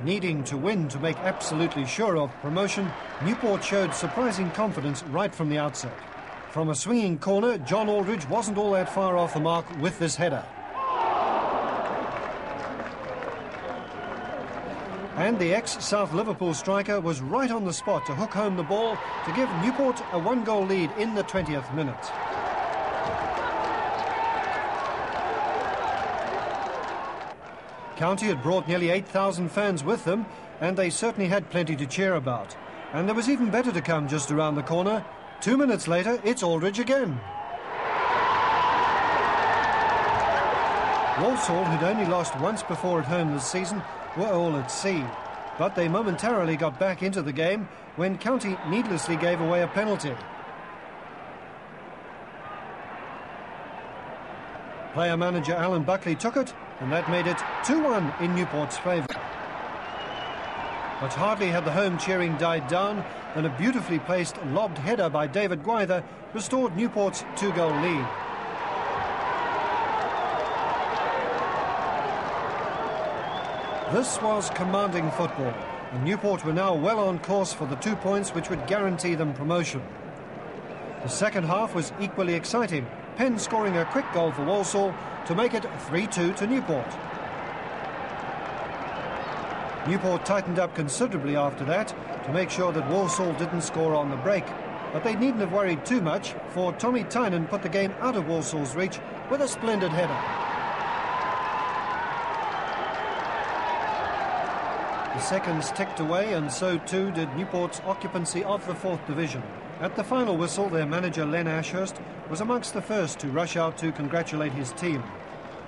Needing to win to make absolutely sure of promotion, Newport showed surprising confidence right from the outset. From a swinging corner, John Aldridge wasn't all that far off the mark with this header. And the ex-South Liverpool striker was right on the spot to hook home the ball to give Newport a one-goal lead in the 20th minute. County had brought nearly 8,000 fans with them, and they certainly had plenty to cheer about. And there was even better to come just around the corner. 2 minutes later, it's Aldridge again. Walsall, who'd only lost once before at home this season, were all at sea. But they momentarily got back into the game when County needlessly gave away a penalty. Player-manager Alan Buckley took it, and that made it 2-1 in Newport's favour. But hardly had the home cheering died down than a beautifully placed lobbed header by David Gwyther restored Newport's 2-goal lead. This was commanding football, and Newport were now well on course for the 2 points which would guarantee them promotion. The second half was equally exciting, Penn scoring a quick goal for Walsall to make it 3-2 to Newport. Newport tightened up considerably after that to make sure that Walsall didn't score on the break, but they needn't have worried too much, for Tommy Tynan put the game out of Walsall's reach with a splendid header. The seconds ticked away, and so too did Newport's occupancy of the 4th Division. At the final whistle, their manager Len Ashurst was amongst the first to rush out to congratulate his team.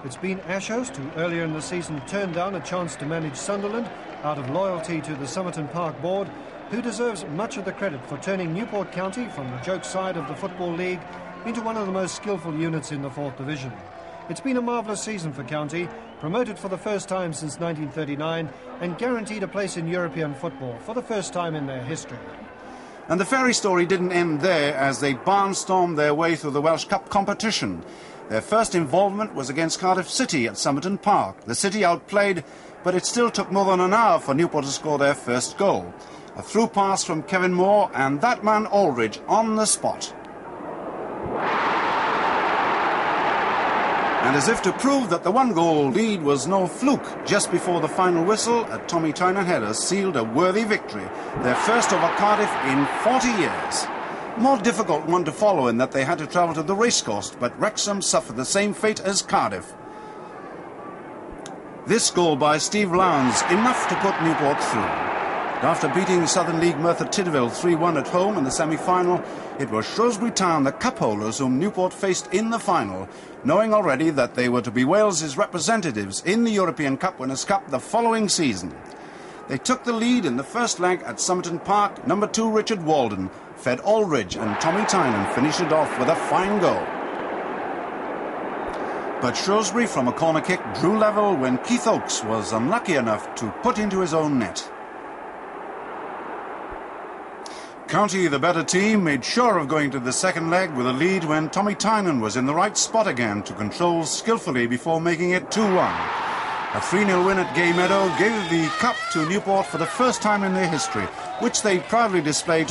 It's been Ashurst who earlier in the season turned down a chance to manage Sunderland out of loyalty to the Somerton Park board, who deserves much of the credit for turning Newport County from the joke side of the Football League into one of the most skillful units in the 4th Division. It's been a marvellous season for County, promoted for the first time since 1939 and guaranteed a place in European football for the first time in their history. And the fairy story didn't end there as they barnstormed their way through the Welsh Cup competition. Their first involvement was against Cardiff City at Somerton Park. The City outplayed, but it still took more than an hour for Newport to score their first goal. A through pass from Kevin Moore, and that man Aldridge on the spot. And as if to prove that the one-goal lead was no fluke, just before the final whistle, a Tommy Tynan header sealed a worthy victory, their first over Cardiff in 40 years. More difficult one to follow in that they had to travel to the racecourse, but Wrexham suffered the same fate as Cardiff. This goal by Steve Lowndes, enough to put Newport through. After beating Southern League Merthyr Tydfil 3-1 at home in the semi-final, it was Shrewsbury Town, the cup holders, whom Newport faced in the final, knowing already that they were to be Wales's representatives in the European Cup Winners' Cup the following season. They took the lead in the first leg at Somerton Park. Number 2 Richard Walden fed Aldridge, and Tommy Tynan finished it off with a fine goal. But Shrewsbury from a corner kick drew level when Keith Oakes was unlucky enough to put into his own net. County, the better team, made sure of going to the second leg with a lead when Tommy Tynan was in the right spot again to control skillfully before making it 2-1. A 3-0 win at Gay Meadow gave the cup to Newport for the first time in their history, which they proudly displayed